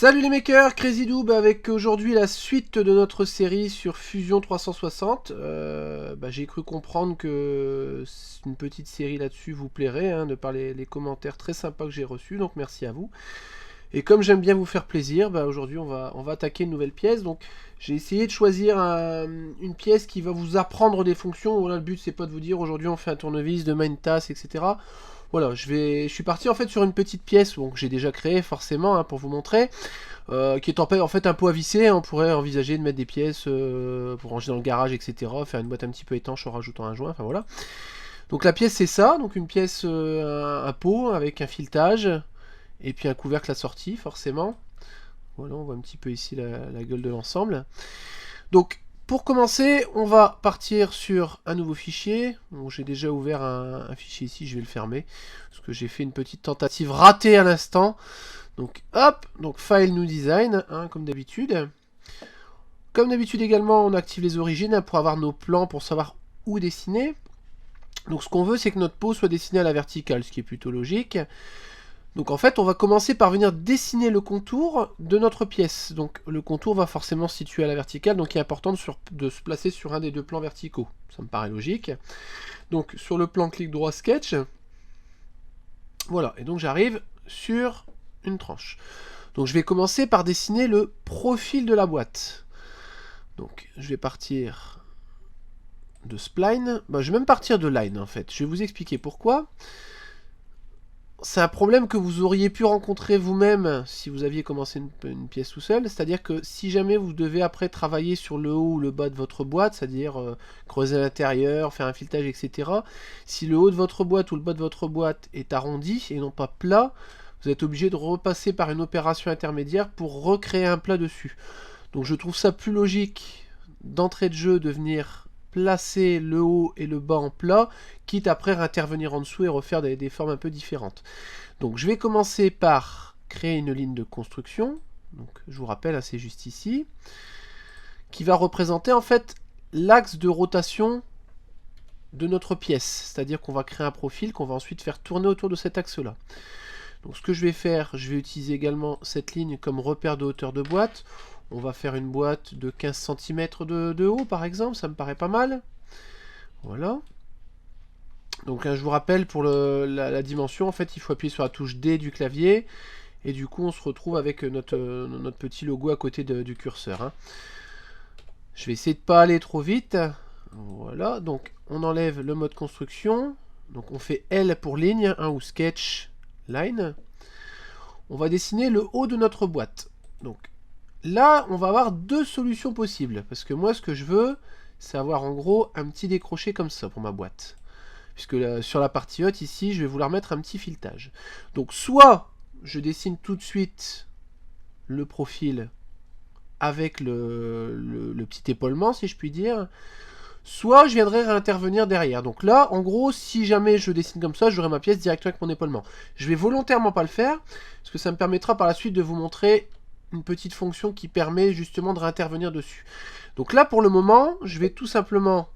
Salut les makers, CrazyDoob avec aujourd'hui la suite de notre série sur Fusion 360. J'ai cru comprendre que une petite série là-dessus vous plairait, de par les commentaires très sympas que j'ai reçus, donc merci à vous. Et comme j'aime bien vous faire plaisir, aujourd'hui on va attaquer une nouvelle pièce. Donc j'ai essayé de choisir une pièce qui va vous apprendre des fonctions. Voilà, le but c'est pas de vous dire aujourd'hui on fait un tournevis, demain une tasse, etc. Voilà, je suis parti en fait sur une petite pièce que j'ai déjà créée forcément pour vous montrer, qui est en fait un pot à visser. On pourrait envisager de mettre des pièces pour ranger dans le garage, etc. Faire une boîte un petit peu étanche en rajoutant un joint, enfin voilà. Donc la pièce c'est ça, donc une pièce, un pot avec un filetage, et puis un couvercle à sortie forcément. Voilà, on voit un petit peu ici la gueule de l'ensemble. Donc pour commencer, on va partir sur un nouveau fichier. Bon, j'ai déjà ouvert un fichier ici, je vais le fermer, parce que j'ai fait une petite tentative ratée à l'instant. Donc hop, donc File New Design, comme d'habitude. Comme d'habitude également, on active les origines pour avoir nos plans, pour savoir où dessiner. Donc ce qu'on veut, c'est que notre pot soit dessiné à la verticale, ce qui est plutôt logique. Donc en fait, on va commencer par venir dessiner le contour de notre pièce. Donc le contour va forcément se situer à la verticale, donc il est important de se placer sur un des deux plans verticaux. Ça me paraît logique. Donc sur le plan clic droit Sketch, voilà, et donc j'arrive sur une tranche. Donc je vais commencer par dessiner le profil de la boîte. Donc je vais partir de spline, je vais même partir de line en fait. Je vais vous expliquer pourquoi. C'est un problème que vous auriez pu rencontrer vous-même si vous aviez commencé une pièce tout seul, c'est-à-dire que si jamais vous devez après travailler sur le haut ou le bas de votre boîte, c'est-à-dire creuser à l'intérieur, faire un filetage, etc., si le haut de votre boîte ou le bas de votre boîte est arrondi et non pas plat, vous êtes obligé de repasser par une opération intermédiaire pour recréer un plat dessus. Donc je trouve ça plus logique d'entrée de jeu de venir placer le haut et le bas en plat, quitte après à intervenir en dessous et refaire des formes un peu différentes. Donc je vais commencer par créer une ligne de construction, donc je vous rappelle, c'est juste ici, qui va représenter en fait l'axe de rotation de notre pièce, c'est-à-dire qu'on va créer un profil qu'on va ensuite faire tourner autour de cet axe-là. Donc ce que je vais faire, je vais utiliser également cette ligne comme repère de hauteur de boîte. On va faire une boîte de 15 cm de haut par exemple, ça me paraît pas mal. Voilà. Donc je vous rappelle pour la dimension, en fait il faut appuyer sur la touche D du clavier, et du coup on se retrouve avec notre petit logo à côté du curseur. Je vais essayer de ne pas aller trop vite. Voilà, donc on enlève le mode construction, donc on fait L pour ligne, ou sketch, line. On va dessiner le haut de notre boîte. Donc là, on va avoir deux solutions possibles, parce que moi, ce que je veux, c'est avoir en gros un petit décroché comme ça pour ma boîte. Puisque sur la partie haute, ici, je vais vouloir mettre un petit filetage. Donc soit je dessine tout de suite le profil avec le petit épaulement, si je puis dire, soit je viendrai réintervenir derrière. Donc là, en gros, si jamais je dessine comme ça, j'aurai ma pièce directement avec mon épaulement. Je vais volontairement pas le faire, parce que ça me permettra par la suite de vous montrer une petite fonction qui permet justement de réintervenir dessus. Donc là, pour le moment, je vais tout simplement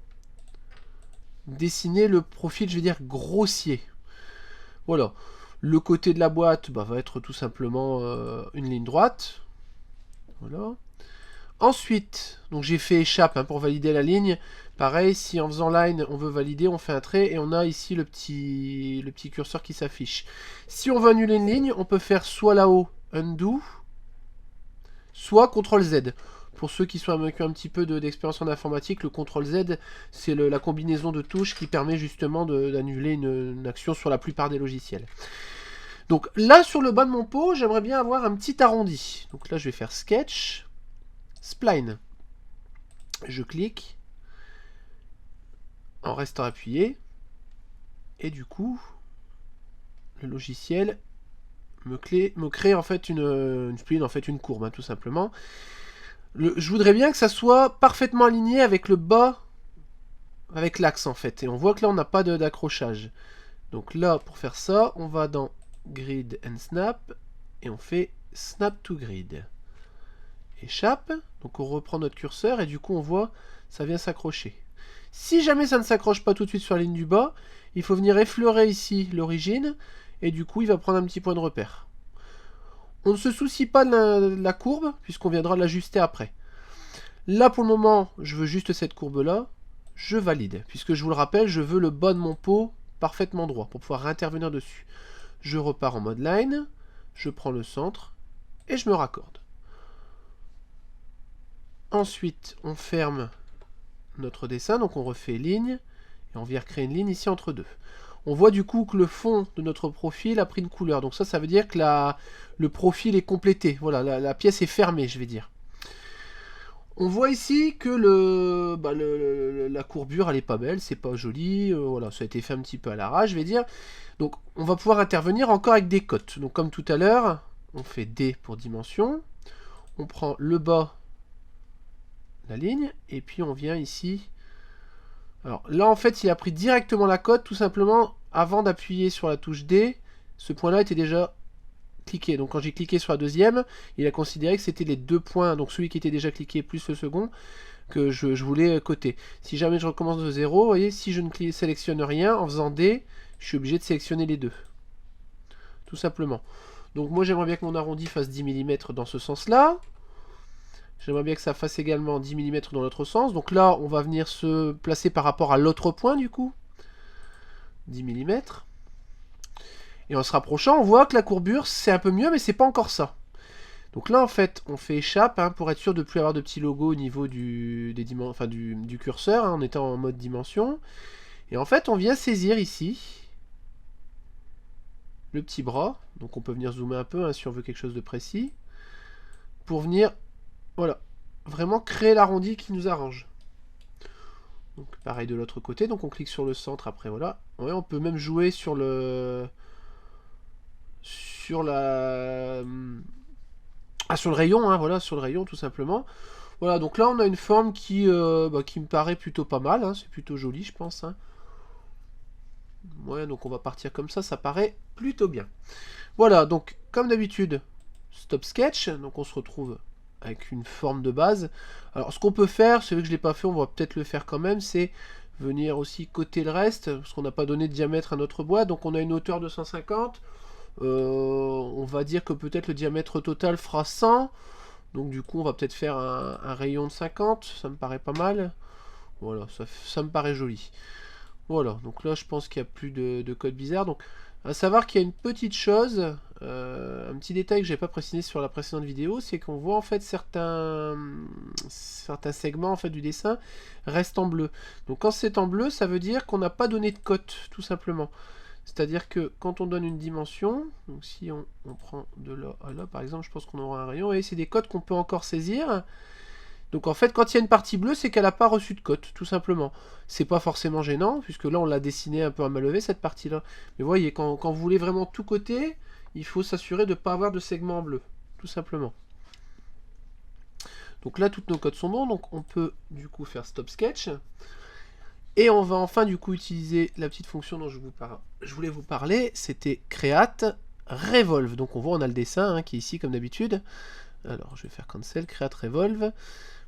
dessiner le profil, je vais dire grossier. Voilà. Le côté de la boîte va être tout simplement une ligne droite. Voilà. Ensuite, donc j'ai fait échappe pour valider la ligne. Pareil, si en faisant line, on veut valider, on fait un trait et on a ici le petit curseur qui s'affiche. Si on veut annuler une ligne, on peut faire soit là-haut, undo, soit CTRL Z. Pour ceux qui ont un petit peu d'expérience en informatique, le CTRL Z, c'est la combinaison de touches qui permet justement d'annuler une action sur la plupart des logiciels. Donc là, sur le bas de mon pot, j'aimerais bien avoir un petit arrondi. Donc là, je vais faire Sketch, Spline. Je clique, en restant appuyé, et du coup, le logiciel me crée en fait une spline, en fait une courbe, tout simplement. Je voudrais bien que ça soit parfaitement aligné avec le bas, avec l'axe en fait. Et on voit que là on n'a pas d'accrochage. Donc là, pour faire ça, on va dans Grid and Snap, et on fait Snap to Grid. Échappe, donc on reprend notre curseur, et du coup on voit, ça vient s'accrocher. Si jamais ça ne s'accroche pas tout de suite sur la ligne du bas, il faut venir effleurer ici l'origine, et du coup il va prendre un petit point de repère. On ne se soucie pas de la courbe, puisqu'on viendra l'ajuster après. Là, pour le moment, je veux juste cette courbe-là. Je valide, puisque je vous le rappelle, je veux le bas de mon pot parfaitement droit, pour pouvoir réintervenir dessus. Je repars en mode line, je prends le centre, et je me raccorde. Ensuite, on ferme notre dessin, donc on refait ligne, et on vient recréer une ligne ici entre deux. On voit du coup que le fond de notre profil a pris une couleur, donc ça veut dire que le profil est complété, voilà, la pièce est fermée, je vais dire. On voit ici que la courbure, elle est pas belle, c'est pas joli, voilà, ça a été fait un petit peu à l'arrache, je vais dire. Donc on va pouvoir intervenir encore avec des cotes. Donc comme tout à l'heure, on fait D pour dimension, on prend le bas, la ligne, et puis on vient ici. Alors là en fait il a pris directement la cote, tout simplement avant d'appuyer sur la touche D, ce point là était déjà cliqué. Donc quand j'ai cliqué sur la deuxième, il a considéré que c'était les deux points, donc celui qui était déjà cliqué plus le second, que je voulais coter. Si jamais je recommence de 0, vous voyez, si je ne sélectionne rien, en faisant D, je suis obligé de sélectionner les deux. Tout simplement. Donc moi j'aimerais bien que mon arrondi fasse 10 mm dans ce sens-là. J'aimerais bien que ça fasse également 10 mm dans l'autre sens. Donc là, on va venir se placer par rapport à l'autre point, du coup. 10 mm. Et en se rapprochant, on voit que la courbure, c'est un peu mieux, mais c'est pas encore ça. Donc là, en fait, on fait échappe, hein, pour être sûr de ne plus avoir de petits logos au niveau du curseur, hein, en étant en mode dimension. Et en fait, on vient saisir ici le petit bras. Donc on peut venir zoomer un peu, hein, si on veut quelque chose de précis. Pour venir, voilà, vraiment créer l'arrondi qui nous arrange. Donc pareil de l'autre côté, donc on clique sur le centre, après voilà. Ouais, on peut même jouer sur le... sur le rayon, hein, voilà, sur le rayon tout simplement. Voilà, donc là on a une forme qui me paraît plutôt pas mal, hein, c'est plutôt joli je pense. Hein. Ouais, donc on va partir comme ça paraît plutôt bien. Voilà, donc comme d'habitude, stop sketch, donc on se retrouve avec une forme de base. Alors ce qu'on peut faire, c'est vrai que je ne l'ai pas fait, on va peut-être le faire quand même, c'est venir aussi coter le reste, parce qu'on n'a pas donné de diamètre à notre boîte, donc on a une hauteur de 150. On va dire que peut-être le diamètre total fera 100. Donc du coup on va peut-être faire un rayon de 50. Ça me paraît pas mal. Voilà, ça me paraît joli. Voilà, donc là je pense qu'il n'y a plus de code bizarre. Donc à savoir qu'il y a une petite chose, un petit détail que je n'ai pas précisé sur la précédente vidéo, c'est qu'on voit en fait certains segments en fait du dessin restent en bleu. Donc quand c'est en bleu, ça veut dire qu'on n'a pas donné de cote, tout simplement. C'est-à-dire que quand on donne une dimension, donc si on prend de là à là, par exemple, je pense qu'on aura un rayon, et c'est des codes qu'on peut encore saisir. Donc en fait, quand il y a une partie bleue, c'est qu'elle n'a pas reçu de cote, tout simplement. C'est pas forcément gênant, puisque là, on l'a dessiné un peu à main levée, cette partie-là. Mais vous voyez, quand vous voulez vraiment tout coter, il faut s'assurer de ne pas avoir de segment en bleu, tout simplement. Donc là, toutes nos codes sont bons, donc on peut du coup faire stop sketch. Et on va enfin du coup utiliser la petite fonction dont je voulais vous parler, c'était create revolve. Donc on voit, on a le dessin, hein, qui est ici comme d'habitude. Alors je vais faire cancel, create revolve.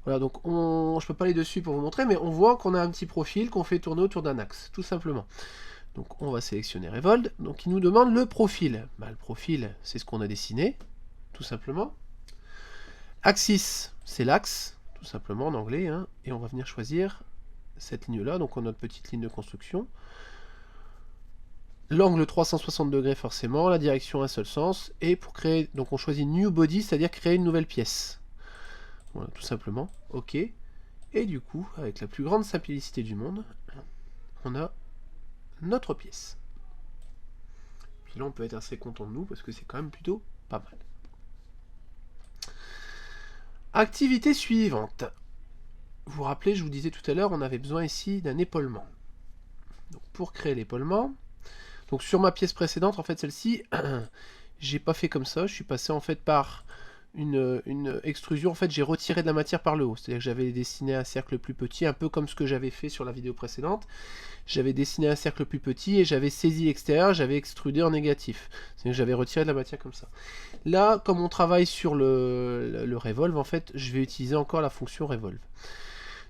Voilà, donc je peux pas aller dessus pour vous montrer, mais on voit qu'on a un petit profil qu'on fait tourner autour d'un axe, tout simplement. Donc on va sélectionner revolve, donc il nous demande le profil. Bah, le profil, c'est ce qu'on a dessiné, tout simplement. Axis, c'est l'axe, tout simplement en anglais, hein, et on va venir choisir cette ligne-là, donc on a notre petite ligne de construction. L'angle 360 degrés forcément, la direction un seul sens, et pour créer, donc on choisit New Body, c'est-à-dire créer une nouvelle pièce. Voilà, tout simplement, ok. Et du coup, avec la plus grande simplicité du monde, on a notre pièce. Puis là, on peut être assez content de nous, parce que c'est quand même plutôt pas mal. Activité suivante. Vous vous rappelez, je vous disais tout à l'heure, on avait besoin ici d'un épaulement. Donc pour créer l'épaulement, donc sur ma pièce précédente, en fait celle-ci, j'ai pas fait comme ça, je suis passé en fait par une extrusion, en fait j'ai retiré de la matière par le haut, c'est-à-dire que j'avais dessiné un cercle plus petit, un peu comme ce que j'avais fait sur la vidéo précédente. J'avais dessiné un cercle plus petit et j'avais saisi l'extérieur, j'avais extrudé en négatif. C'est-à-dire que j'avais retiré de la matière comme ça. Là, comme on travaille sur le revolve, en fait, je vais utiliser encore la fonction revolve.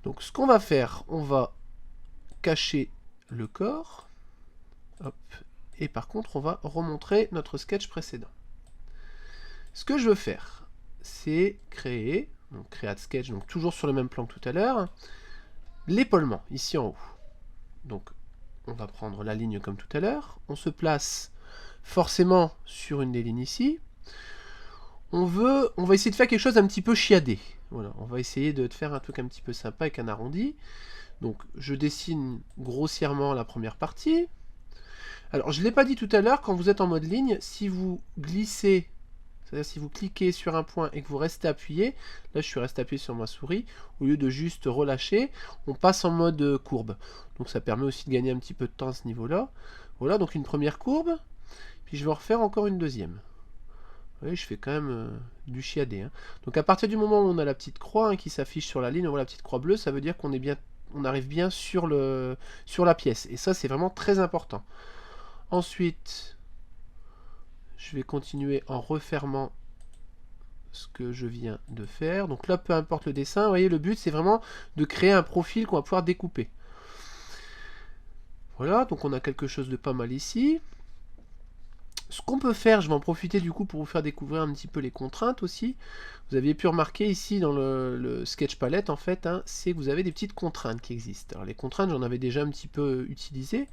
Donc ce qu'on va faire, on va cacher le corps. Hop. Et par contre, on va remontrer notre sketch précédent. Ce que je veux faire, c'est créer, donc Create Sketch, donc toujours sur le même plan que tout à l'heure, l'épaulement, ici en haut. Donc on va prendre la ligne comme tout à l'heure, on se place forcément sur une des lignes ici. On va essayer de faire quelque chose un petit peu chiadé. Voilà, on va essayer de faire un truc un petit peu sympa avec un arrondi. Donc je dessine grossièrement la première partie. Alors je ne l'ai pas dit tout à l'heure, quand vous êtes en mode ligne, si vous glissez, c'est-à-dire si vous cliquez sur un point et que vous restez appuyé, là je suis resté appuyé sur ma souris, au lieu de juste relâcher, on passe en mode courbe. Donc ça permet aussi de gagner un petit peu de temps à ce niveau-là. Voilà, donc une première courbe, puis je vais en refaire encore une deuxième. Vous voyez, je fais quand même du chiadé. Hein. Donc à partir du moment où on a la petite croix qui s'affiche sur la ligne, on voit la petite croix bleue, ça veut dire qu'on est bien, on arrive bien sur la pièce. Et ça, c'est vraiment très important. Ensuite, je vais continuer en refermant ce que je viens de faire. Donc là, peu importe le dessin, vous voyez, le but, c'est vraiment de créer un profil qu'on va pouvoir découper. Voilà, donc on a quelque chose de pas mal ici. Ce qu'on peut faire, je vais en profiter du coup pour vous faire découvrir un petit peu les contraintes aussi. Vous aviez pu remarquer ici dans le Sketch Palette, en fait, hein, c'est que vous avez des petites contraintes qui existent. Alors les contraintes, j'en avais déjà un petit peu utilisé.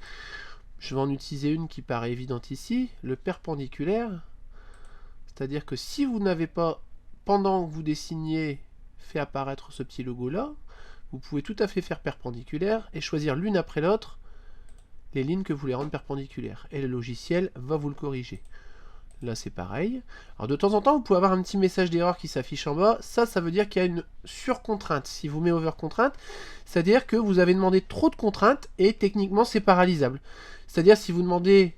Je vais en utiliser une qui paraît évidente ici, le perpendiculaire. C'est-à-dire que si vous n'avez pas, pendant que vous dessiniez, fait apparaître ce petit logo-là, vous pouvez tout à fait faire perpendiculaire et choisir l'une après l'autre les lignes que vous voulez rendre perpendiculaires. Et le logiciel va vous le corriger. Là, c'est pareil. Alors, de temps en temps, vous pouvez avoir un petit message d'erreur qui s'affiche en bas. Ça veut dire qu'il y a une surcontrainte. Si vous mettez over contrainte, c'est-à-dire que vous avez demandé trop de contraintes et techniquement, c'est paralysable. C'est-à-dire, si vous demandez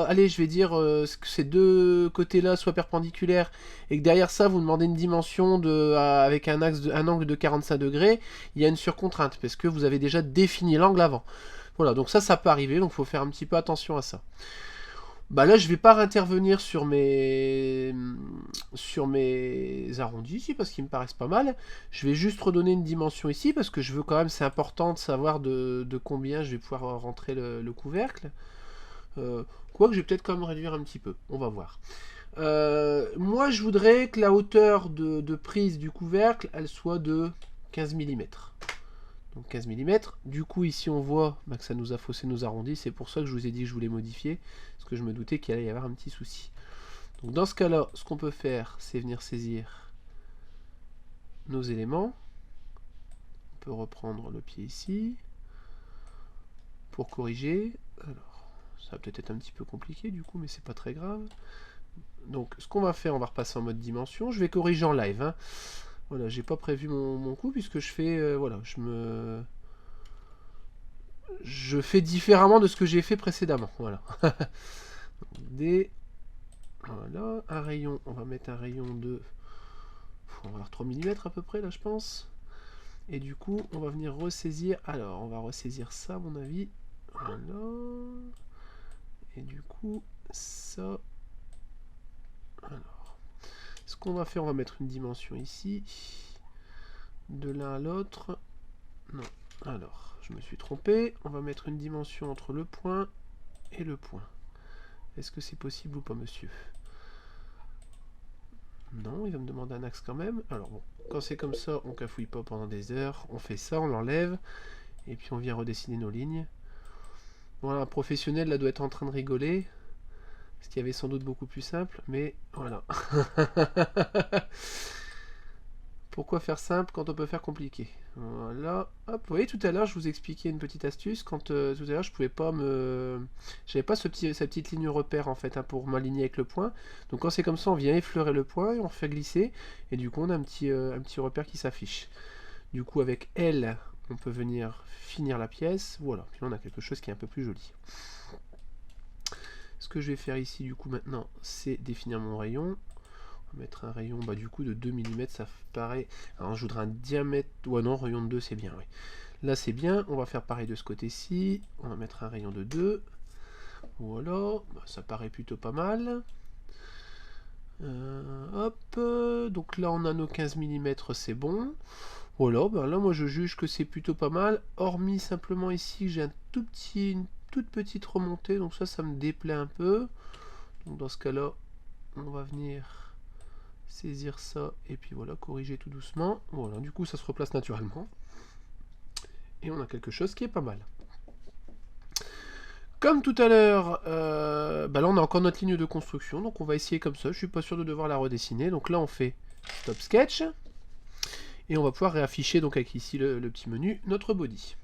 allez, je vais dire que ces deux côtés-là soient perpendiculaires et que derrière ça, vous demandez une dimension avec un angle de 45 degrés, il y a une surcontrainte parce que vous avez déjà défini l'angle avant. Voilà, donc ça peut arriver, donc il faut faire un petit peu attention à ça. Bah là, je vais pas intervenir sur mes arrondis ici, parce qu'ils me paraissent pas mal. Je vais juste redonner une dimension ici, parce que je veux quand même, c'est important de savoir de combien je vais pouvoir rentrer le couvercle. Quoique, je vais peut-être quand même réduire un petit peu, on va voir. Moi, je voudrais que la hauteur de prise du couvercle, elle soit de 15 mm. Donc 15 mm. Du coup, ici, on voit que ça nous a faussé nos arrondis. C'est pour ça que je vous ai dit que je voulais modifier, parce que je me doutais qu'il allait y avoir un petit souci. Donc dans ce cas-là, ce qu'on peut faire, c'est venir saisir nos éléments. On peut reprendre le pied ici, pour corriger. Alors, ça va peut-être être un petit peu compliqué du coup, mais c'est pas très grave. Donc ce qu'on va faire, on va repasser en mode dimension. Je vais corriger en live. Hein. Voilà, j'ai pas prévu mon coup puisque je fais, voilà, je fais différemment de ce que j'ai fait précédemment. Voilà. Voilà, un rayon, on va mettre un rayon de, on va avoir 3 mm à peu près là, je pense. Et du coup, on va venir ressaisir. Alors, on va ressaisir ça, à mon avis. Voilà. Et du coup, ça. Alors, ce qu'on va faire, on va mettre une dimension ici. De l'un à l'autre. Non. Alors, je me suis trompé. On va mettre une dimension entre le point et le point. Est-ce que c'est possible ou pas, monsieur? Non, il va me demander un axe quand même. Alors bon, quand c'est comme ça, on cafouille pas pendant des heures. On fait ça, on l'enlève. Et puis on vient redessiner nos lignes. Voilà, un professionnel là doit être en train de rigoler. Ce qui avait sans doute beaucoup plus simple, mais voilà. Pourquoi faire simple quand on peut faire compliqué? Voilà. Hop, vous voyez tout à l'heure, je vous expliquais une petite astuce. Quand tout à l'heure, je pouvais pas j'avais pas cette petite ligne repère en fait hein, pour m'aligner avec le point. Donc quand c'est comme ça, on vient effleurer le point et on fait glisser. Et du coup, on a un petit repère qui s'affiche. Du coup, avec L, on peut venir finir la pièce. Voilà. Puis là, on a quelque chose qui est un peu plus joli. Ce que je vais faire ici, du coup, maintenant, c'est définir mon rayon. Mettre un rayon du coup de 2 mm, ça paraît. Alors je voudrais un diamètre. Ouais, non, rayon de 2 c'est bien. Oui. Là c'est bien. On va faire pareil de ce côté-ci. On va mettre un rayon de 2. Voilà, ça paraît plutôt pas mal. Hop, donc là on a nos 15 mm, c'est bon. Voilà, là moi je juge que c'est plutôt pas mal. Hormis simplement ici, j'ai une toute petite remontée, donc ça me déplaît un peu. Donc dans ce cas-là, on va venir saisir ça, et puis voilà, corriger tout doucement. Voilà, du coup ça se replace naturellement. Et on a quelque chose qui est pas mal. Comme tout à l'heure, bah là on a encore notre ligne de construction, donc on va essayer comme ça, je suis pas sûr de devoir la redessiner. Donc là on fait Stop Sketch, et on va pouvoir réafficher donc avec ici le petit menu, notre body.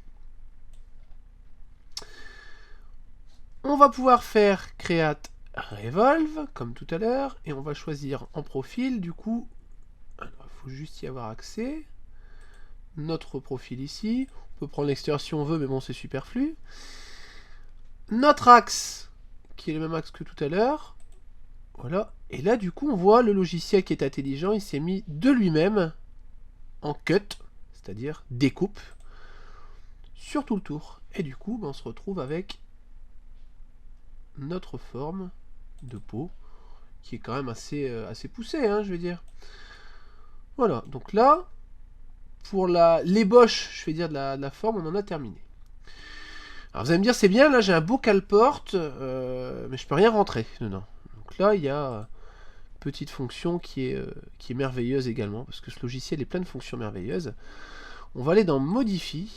On va pouvoir faire Create Revolve, comme tout à l'heure, et on va choisir en profil, du coup, il faut juste y avoir accès. Notre profil ici, on peut prendre l'extérieur si on veut, mais bon c'est superflu. Notre axe, qui est le même axe que tout à l'heure. Voilà. Et là, du coup, on voit le logiciel qui est intelligent, il s'est mis de lui-même en cut, c'est-à-dire découpe, sur tout le tour. Et du coup, on se retrouve avec notre forme de peau, qui est quand même assez poussée, hein, je veux dire. Voilà, donc là, pour l'ébauche, je vais dire, de la forme, on en a terminé. Alors vous allez me dire, c'est bien, là j'ai un beau calport, mais je peux rien rentrer dedans. Donc là, il y a une petite fonction qui est merveilleuse également, parce que ce logiciel est plein de fonctions merveilleuses. On va aller dans Modify,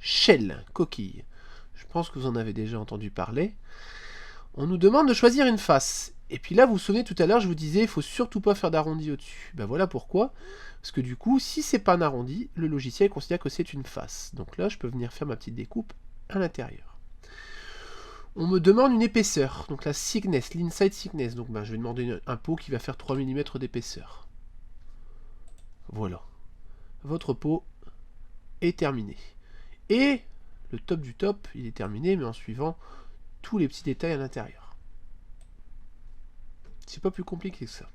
Shell, coquille. Je pense que vous en avez déjà entendu parler. On nous demande de choisir une face. Et puis là, vous vous souvenez, tout à l'heure, je vous disais, il faut surtout pas faire d'arrondi au-dessus. Ben voilà pourquoi. Parce que du coup, si c'est pas un arrondi, le logiciel considère que c'est une face. Donc là, je peux venir faire ma petite découpe à l'intérieur. On me demande une épaisseur, donc la thickness, l'inside thickness. Donc ben, je vais demander un pot qui va faire 3 mm d'épaisseur. Voilà. Votre pot est terminé. Et le top du top, il est terminé, mais en suivant tous les petits détails à l'intérieur. C'est pas plus compliqué que ça.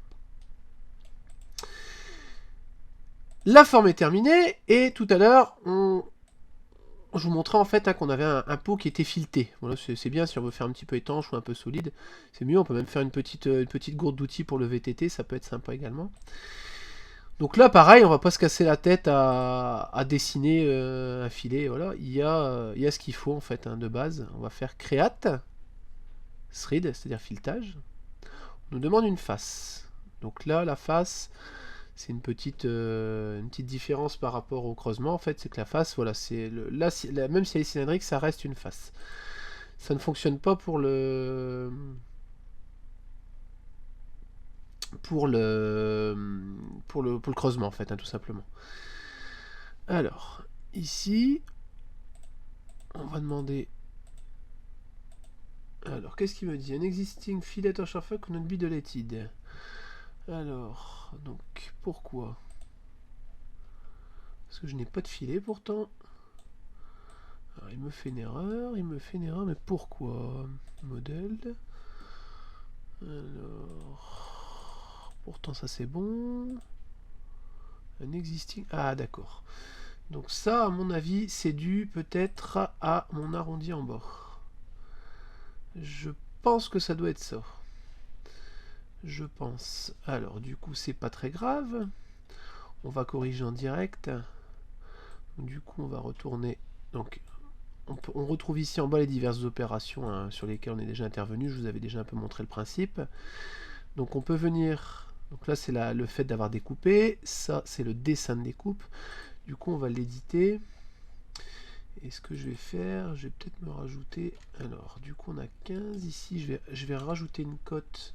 La forme est terminée, et tout à l'heure, je vous montrais en fait qu'on avait un pot qui était fileté. Voilà, c'est bien si on veut faire un petit peu étanche ou un peu solide. C'est mieux, on peut même faire une petite gourde d'outils pour le VTT, ça peut être sympa également. Donc là, pareil, on va pas se casser la tête à dessiner un filet. Voilà, il y a ce qu'il faut en fait hein, de base. On va faire Create, Thread, c'est-à-dire filetage. On nous demande une face. Donc là, la face, c'est une petite différence par rapport au creusement. En fait, c'est que la face, voilà, même si elle est cylindrique, ça reste une face. Ça ne fonctionne pas pour le creusement, en fait, hein, tout simplement. Alors, ici, on va demander... Alors, qu'est-ce qu'il me dit? An existing fillet of surface could not be deleted. Alors, donc, pourquoi? Parce que je n'ai pas de filet pourtant. Alors, il me fait une erreur, mais pourquoi? Modèle. Alors, pourtant ça c'est bon. Un existing. Ah d'accord. Donc ça, à mon avis, c'est dû peut-être à mon arrondi en bord. Je pense que ça doit être ça. Je pense. Alors, du coup, c'est pas très grave. On va corriger en direct. Du coup, on va retourner. Donc, on retrouve ici en bas les diverses opérations hein, sur lesquelles on est déjà intervenu. Je vous avais déjà un peu montré le principe. Donc, on peut venir. Donc là, c'est le fait d'avoir découpé. Ça, c'est le dessin de découpe. Du coup, on va l'éditer. Et ce que je vais faire, je vais peut-être me rajouter... Alors, du coup, on a 15 ici. Je vais rajouter une cote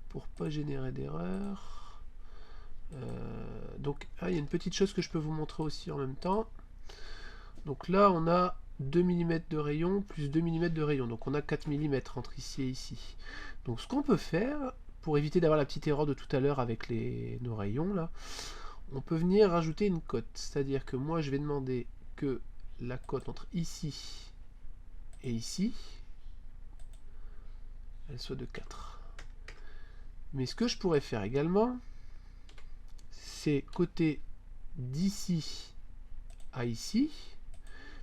pour pas générer d'erreur. Donc, il y a une petite chose que je peux vous montrer aussi en même temps. Donc là, on a 2 mm de rayon plus 2 mm de rayon. Donc on a 4 mm entre ici et ici. Donc ce qu'on peut faire, pour éviter d'avoir la petite erreur de tout à l'heure avec nos rayons, là, on peut venir rajouter une cote. C'est-à-dire que moi, je vais demander que la cote entre ici et ici, elle soit de 4. Mais ce que je pourrais faire également, c'est côté d'ici à ici,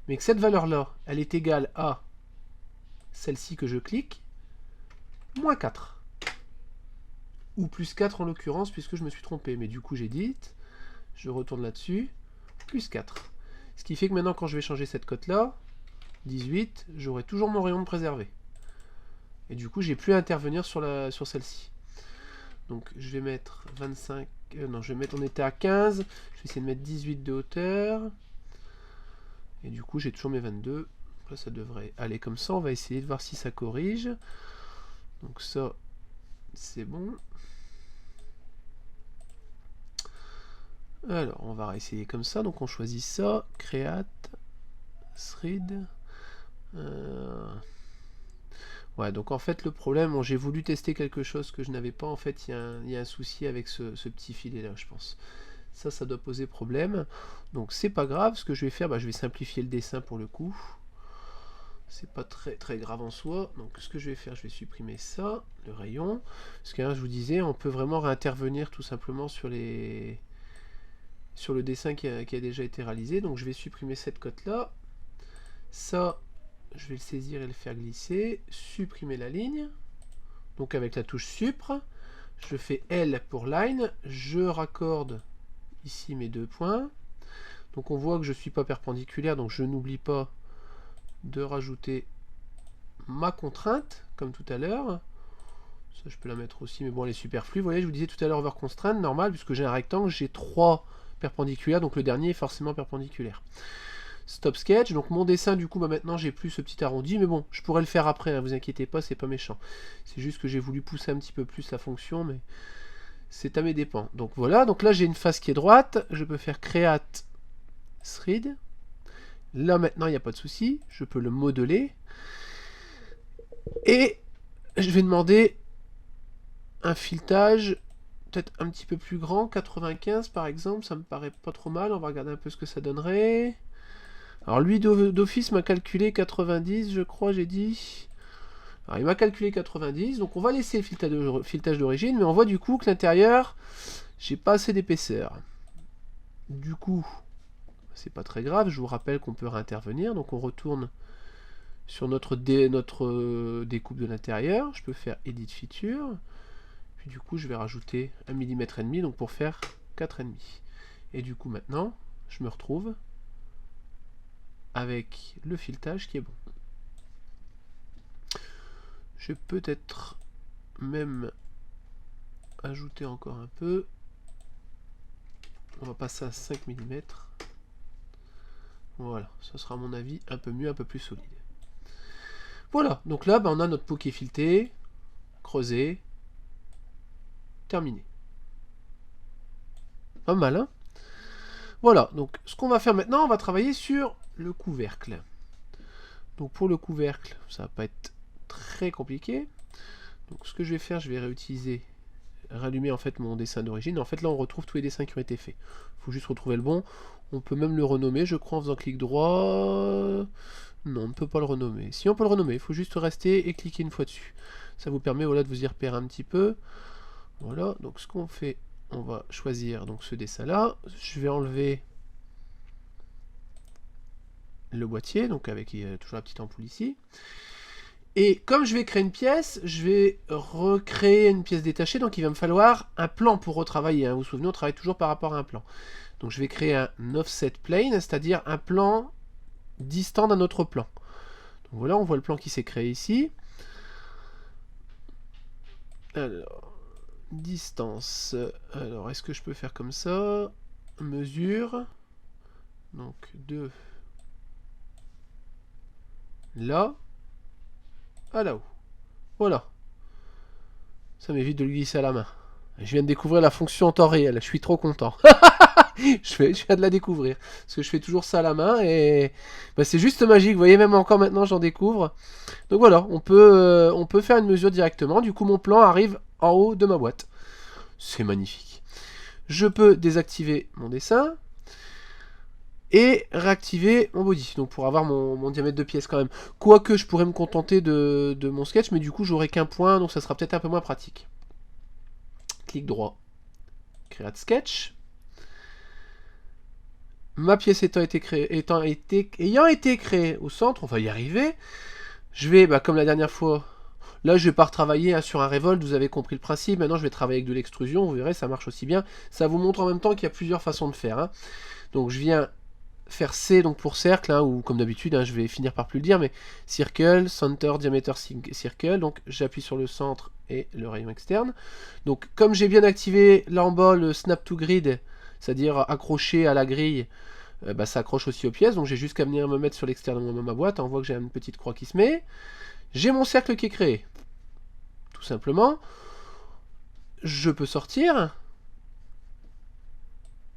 mais que cette valeur-là, elle est égale à celle-ci que je clique, moins 4. Ou plus 4 en l'occurrence, puisque je me suis trompé. Mais du coup, j'édite, je retourne là-dessus, plus 4. Ce qui fait que maintenant, quand je vais changer cette cote-là, 18, j'aurai toujours mon rayon de préservé. Et du coup, j'ai plus à intervenir sur celle-ci. Donc je vais mettre 25, non je vais mettre, on était à 15, je vais essayer de mettre 18 de hauteur. Et du coup j'ai toujours mes 22. Là ça devrait aller comme ça, on va essayer de voir si ça corrige. Donc ça c'est bon. Alors on va essayer comme ça, donc on choisit ça, create, thread. Ouais, donc en fait le problème, bon, j'ai voulu tester quelque chose que je n'avais pas, en fait il y a un souci avec ce petit filet là je pense. Ça doit poser problème, donc c'est pas grave. Ce que je vais faire, je vais simplifier le dessin pour le coup. C'est pas très grave en soi, donc ce que je vais faire, je vais supprimer ça, le rayon, parce que je vous disais, on peut vraiment réintervenir tout simplement sur le dessin qui a déjà été réalisé. Donc je vais supprimer cette cote là, ça je vais le saisir et le faire glisser, supprimer la ligne, donc avec la touche Supr, je fais L pour line, je raccorde ici mes 2 points, donc on voit que je ne suis pas perpendiculaire, donc je n'oublie pas de rajouter ma contrainte, comme tout à l'heure, ça je peux la mettre aussi, mais bon elle est superflue, vous voyez je vous disais tout à l'heure over constraint, normal, puisque j'ai un rectangle, j'ai 3 perpendiculaires, donc le dernier est forcément perpendiculaire. Stop sketch, donc mon dessin du coup maintenant j'ai plus ce petit arrondi, mais bon je pourrais le faire après, vous inquiétez pas, c'est pas méchant, c'est juste que j'ai voulu pousser un petit peu plus la fonction, mais c'est à mes dépens. Donc voilà, donc là j'ai une face qui est droite, je peux faire create thread, là maintenant il n'y a pas de souci, je peux le modeler, et je vais demander un filetage peut-être un petit peu plus grand, 95 par exemple, ça me paraît pas trop mal, on va regarder un peu ce que ça donnerait. Alors lui d'office m'a calculé 90, je crois, j'ai dit. Alors il m'a calculé 90, donc on va laisser le filetage d'origine, mais on voit du coup que l'intérieur, j'ai pas assez d'épaisseur. Du coup, c'est pas très grave, je vous rappelle qu'on peut réintervenir, donc on retourne sur notre découpe de l'intérieur, je peux faire Edit Feature, puis du coup je vais rajouter 1,5 mm, donc pour faire 4,5. Et du coup maintenant, je me retrouve avec le filetage qui est bon. Je vais peut-être même ajouter encore un peu. On va passer à 5 mm. Voilà, ça sera à mon avis un peu mieux, un peu plus solide. Voilà, donc là on a notre peau qui est filetée, creusée, terminé. Pas mal, hein? Voilà, donc ce qu'on va faire maintenant, on va travailler sur le couvercle. Donc pour le couvercle, ça va pas être très compliqué. Donc ce que je vais faire, je vais rallumer en fait mon dessin d'origine. En fait là on retrouve tous les dessins qui ont été faits. Il faut juste retrouver le bon. On peut même le renommer, je crois, en faisant clic droit. Non, on ne peut pas le renommer. Si on peut le renommer, il faut juste rester et cliquer une fois dessus. Ça vous permet voilà, de vous y repérer un petit peu. Voilà, donc ce qu'on fait, on va choisir donc ce dessin là. Je vais enlever le boîtier, donc avec toujours la petite ampoule ici. Et comme je vais créer une pièce, je vais recréer une pièce détachée, donc il va me falloir un plan pour retravailler. Vous vous souvenez, on travaille toujours par rapport à un plan. Donc je vais créer un offset plane, c'est-à-dire un plan distant d'un autre plan. Donc voilà, on voit le plan qui s'est créé ici. Alors, distance. Alors, est-ce que je peux faire comme ça? Mesure. Donc, de là à là-haut. Voilà. Ça m'évite de le glisser à la main. Je viens de découvrir la fonction en temps réel. Je suis trop content. je viens de la découvrir. Parce que je fais toujours ça à la main et c'est juste magique. Vous voyez, même encore maintenant, j'en découvre. Donc voilà, on peut faire une mesure directement. Du coup, mon plan arrive en haut de ma boîte. C'est magnifique. Je peux désactiver mon dessin et réactiver mon body, donc pour avoir mon diamètre de pièce quand même. Quoique je pourrais me contenter de mon sketch, mais du coup j'aurai qu'un point, donc ça sera peut-être un peu moins pratique. Clic droit, Create Sketch. Ma pièce ayant été créée au centre, on va y arriver. Je vais, comme la dernière fois, là je vais pas retravailler sur un Revolt, vous avez compris le principe. Maintenant je vais travailler avec de l'extrusion, vous verrez ça marche aussi bien. Ça vous montre en même temps qu'il y a plusieurs façons de faire. Donc je viens faire C donc pour cercle, ou comme d'habitude, je vais finir par plus le dire, mais circle, center, diameter, circle, donc j'appuie sur le centre et le rayon externe. Donc comme j'ai bien activé là en bas le Snap to Grid, c'est-à-dire accroché à la grille, bah, ça accroche aussi aux pièces, donc j'ai juste qu'à venir me mettre sur l'externe de ma boîte. On voit que j'ai une petite croix qui se met. J'ai mon cercle qui est créé. Tout simplement. Je peux sortir.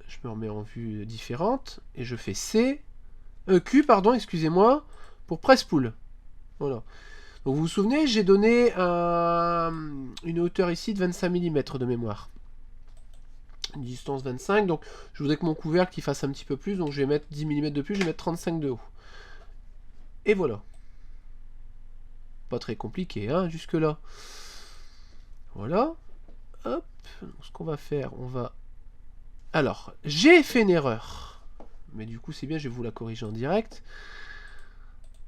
Je me remets en vue différente. Et je fais Q, pardon, excusez-moi, pour press pull. Voilà. Donc vous vous souvenez, j'ai donné une hauteur ici de 25 mm de mémoire. Une distance 25, donc je voudrais que mon couvercle il fasse un petit peu plus, donc je vais mettre 10 mm de plus, je vais mettre 35 de haut. Et voilà. Pas très compliqué, hein, jusque là. Voilà. Hop. Donc, ce qu'on va faire, on va... Alors, j'ai fait une erreur. Mais du coup, c'est bien, je vais vous la corriger en direct.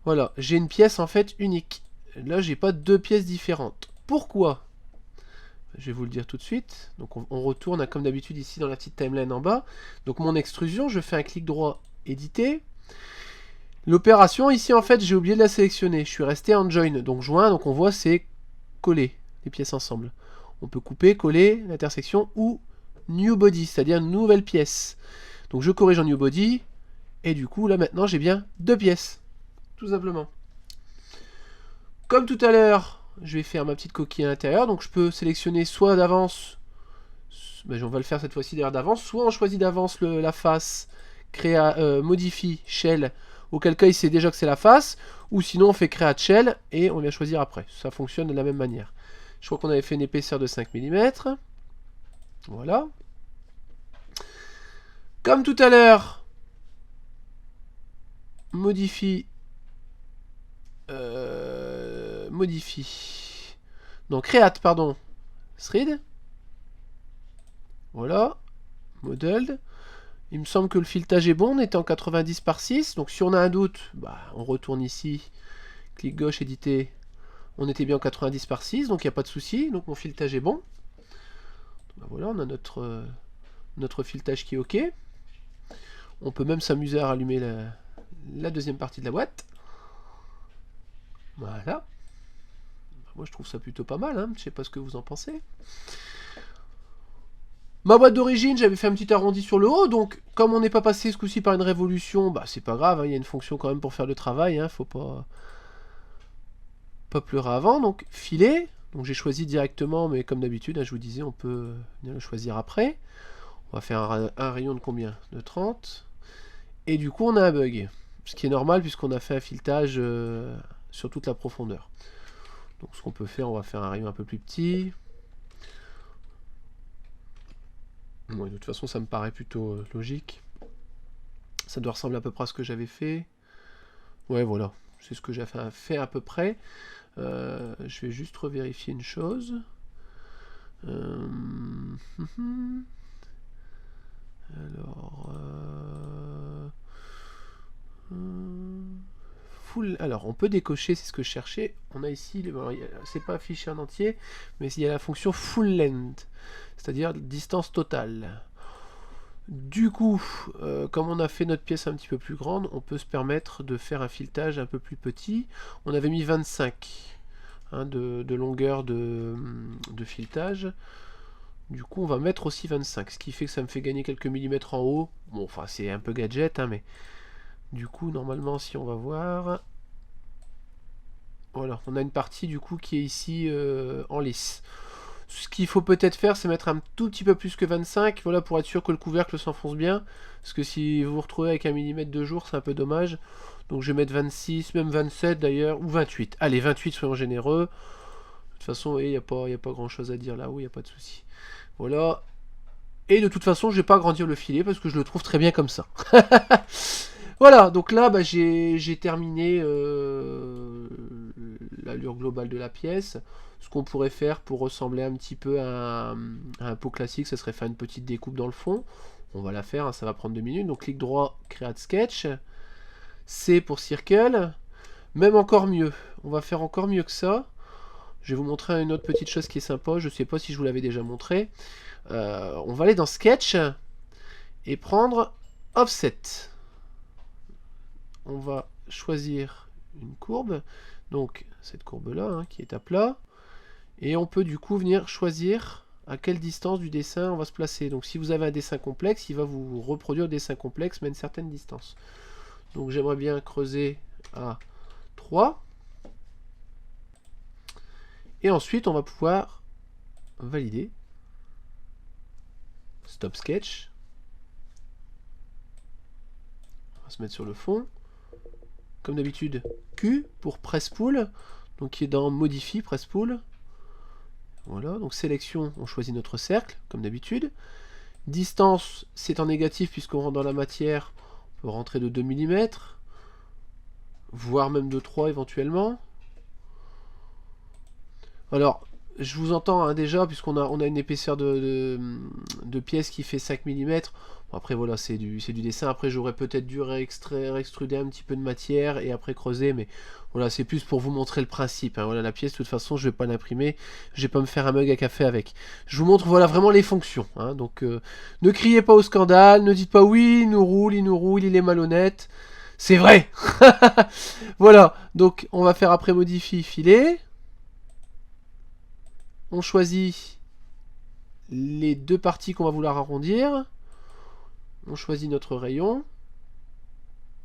Voilà, j'ai une pièce en fait unique. Là, j'ai pas deux pièces différentes. Pourquoi? Je vais vous le dire tout de suite. Donc, on retourne comme d'habitude ici dans la petite timeline en bas. Donc, mon extrusion, je fais un clic droit, éditer. L'opération, ici, en fait, j'ai oublié de la sélectionner. Je suis resté en join. Donc, joint, donc on voit, c'est coller les pièces ensemble. On peut couper, coller l'intersection ou new body, c'est-à-dire une nouvelle pièce. Donc, je corrige en new body. Et du coup, là, maintenant, j'ai bien deux pièces. Tout simplement. Comme tout à l'heure, je vais faire ma petite coquille à l'intérieur. Donc, je peux sélectionner soit d'avance, ben, on va le faire cette fois-ci d'ailleurs d'avance, soit on choisit d'avance la face, modifie shell, auquel cas il sait déjà que c'est la face, ou sinon on fait create shell et on vient choisir après. Ça fonctionne de la même manière. Je crois qu'on avait fait une épaisseur de 5 mm. Voilà. Comme tout à l'heure, modifie. Donc create, pardon. Thread. Voilà. Modeled. Il me semble que le filetage est bon, on était en 90 par 6. Donc si on a un doute, bah, on retourne ici. Clic gauche, éditer. On était bien en 90 par 6, donc il n'y a pas de souci. Donc mon filetage est bon. Bah, voilà, on a notre filetage qui est OK. On peut même s'amuser à rallumer la deuxième partie de la boîte. Voilà. Moi je trouve ça plutôt pas mal, hein. Je sais pas ce que vous en pensez. Ma boîte d'origine, j'avais fait un petit arrondi sur le haut, donc comme on n'est pas passé ce coup-ci par une révolution, bah c'est pas grave, hein, il y a une fonction quand même pour faire le travail, hein, faut pas pleurer avant. Donc filet, donc j'ai choisi directement, mais comme d'habitude, hein, je vous disais, on peut venir le choisir après. On va faire un rayon de combien? De 30. Et du coup on a un bug, ce qui est normal puisqu'on a fait un filetage sur toute la profondeur. Donc ce qu'on peut faire, on va faire un rayon un peu plus petit. Bon, de toute façon, ça me paraît plutôt logique. Ça doit ressembler à peu près à ce que j'avais fait. Ouais, voilà. C'est ce que j'ai fait à peu près. Je vais juste revérifier une chose. Alors... Alors, on peut décocher, c'est ce que je cherchais. On a ici, c'est pas affiché en entier, mais il y a la fonction full length, c'est-à-dire distance totale. Du coup, comme on a fait notre pièce un petit peu plus grande, on peut se permettre de faire un filetage un peu plus petit. On avait mis 25 hein, de longueur de filetage. Du coup, on va mettre aussi 25, ce qui fait que ça me fait gagner quelques millimètres en haut. Bon, enfin, c'est un peu gadget, hein, mais... Du coup, normalement, si on va voir... Voilà, on a une partie, du coup, qui est ici en lice. Ce qu'il faut peut-être faire, c'est mettre un tout petit peu plus que 25, voilà, pour être sûr que le couvercle s'enfonce bien. Parce que si vous vous retrouvez avec un millimètre de jour, c'est un peu dommage. Donc je vais mettre 26, même 27 d'ailleurs, ou 28. Allez, 28, soyons généreux. De toute façon, il n'y a pas grand-chose à dire là-haut, il n'y a pas de souci. Voilà. Et de toute façon, je vais pas agrandir le filet, parce que je le trouve très bien comme ça. Voilà, donc là, bah, j'ai terminé l'allure globale de la pièce. Ce qu'on pourrait faire pour ressembler un petit peu à un pot classique, ça serait faire une petite découpe dans le fond. On va la faire, hein, ça va prendre 2 minutes. Donc clic droit, Create Sketch. C pour Circle. Même encore mieux. On va faire encore mieux que ça. Je vais vous montrer une autre petite chose qui est sympa. Je ne sais pas si je vous l'avais déjà montré. On va aller dans Sketch et prendre Offset. On va choisir une courbe, donc cette courbe là hein, qui est à plat, Et on peut du coup venir choisir à quelle distance du dessin on va se placer. Donc si vous avez un dessin complexe, il va vous reproduire le dessin complexe mais à une certaine distance. Donc j'aimerais bien creuser à 3. Et ensuite on va pouvoir valider. Stop sketch. On va se mettre sur le fond. Comme d'habitude, Q pour press pool. Donc qui est dans modifie press pool. Voilà, donc sélection, on choisit notre cercle, comme d'habitude. Distance, c'est en négatif puisqu'on rentre dans la matière. On peut rentrer de 2 mm, voire même de 3 éventuellement. Alors, je vous entends hein, déjà, puisqu'on a une épaisseur de pièce qui fait 5 mm. Bon, après, voilà, c'est du dessin. Après, j'aurais peut-être dû extruder un petit peu de matière et après creuser, mais voilà, c'est plus pour vous montrer le principe. Hein. Voilà, la pièce, de toute façon, je vais pas l'imprimer. Je vais pas me faire un mug à café avec. Je vous montre, voilà, vraiment les fonctions. Hein. Donc, ne criez pas au scandale, ne dites pas oui, il nous roule, il est malhonnête. C'est vrai. Voilà, donc on va faire après modifie, filer. On choisit les deux parties qu'on va vouloir arrondir. On choisit notre rayon.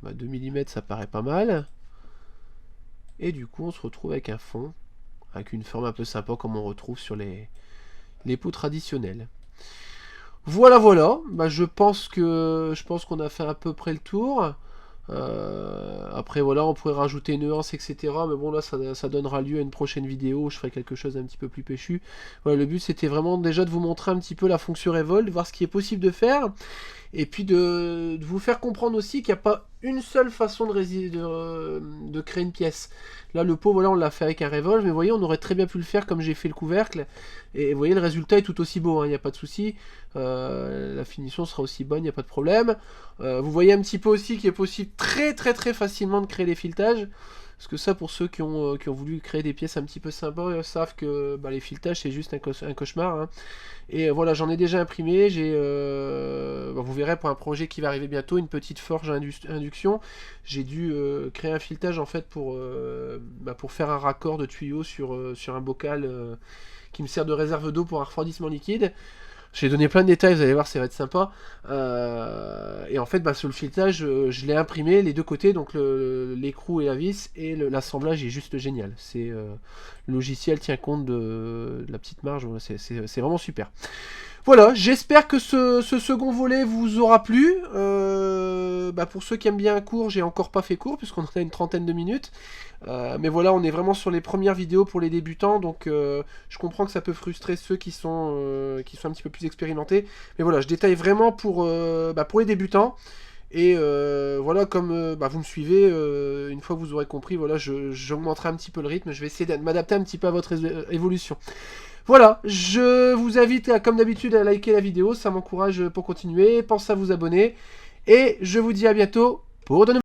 2 mm, ça paraît pas mal. Et du coup, on se retrouve avec un fond, avec une forme un peu sympa comme on retrouve sur les pots traditionnels. Voilà, voilà. Je pense qu'on a fait à peu près le tour. Après voilà, on pourrait rajouter une nuance, etc. Mais bon là, ça donnera lieu à une prochaine vidéo. Je ferai quelque chose d'un petit peu plus péchu. Voilà, le but c'était vraiment déjà de vous montrer un petit peu la fonction Revolve, de voir ce qui est possible de faire. Et puis de vous faire comprendre aussi qu'il n'y a pas une seule façon de créer une pièce. Là, le pot, voilà, on l'a fait avec un Revolve, mais vous voyez, on aurait très bien pu le faire comme j'ai fait le couvercle. Et vous voyez, le résultat est tout aussi beau, il n'y a pas de souci. La finition sera aussi bonne, il n'y a pas de problème. Vous voyez un petit peu aussi qu'il est possible très facilement de créer des filetages. Parce que ça, pour ceux qui ont voulu créer des pièces un petit peu sympas, savent que les filetages, c'est juste un cauchemar. Hein. Et voilà, j'en ai déjà imprimé. Vous verrez pour un projet qui va arriver bientôt, une petite forge à induction. J'ai dû créer un filetage en fait pour faire un raccord de tuyau sur un bocal qui me sert de réserve d'eau pour un refroidissement liquide. J'ai donné plein de détails, vous allez voir, ça va être sympa. Et en fait, sur le filetage, je l'ai imprimé les deux côtés, donc l'écrou et la vis, et l'assemblage est juste génial. Le logiciel tient compte de la petite marge, voilà, c'est vraiment super. Voilà, j'espère que ce second volet vous aura plu. Pour ceux qui aiment bien un cours, j'ai encore pas fait court, puisqu'on en a une 30aine de minutes. Mais voilà, on est vraiment sur les premières vidéos pour les débutants, donc je comprends que ça peut frustrer ceux qui sont un petit peu plus expérimentés. Mais voilà, je détaille vraiment pour les débutants. Et voilà, comme vous me suivez, une fois que vous aurez compris, voilà, j'augmenterai un petit peu le rythme. Je vais essayer de m'adapter un petit peu à votre évolution. Voilà, je vous invite, comme d'habitude, à liker la vidéo. Ça m'encourage pour continuer. Pensez à vous abonner. Et je vous dis à bientôt pour de nouvelles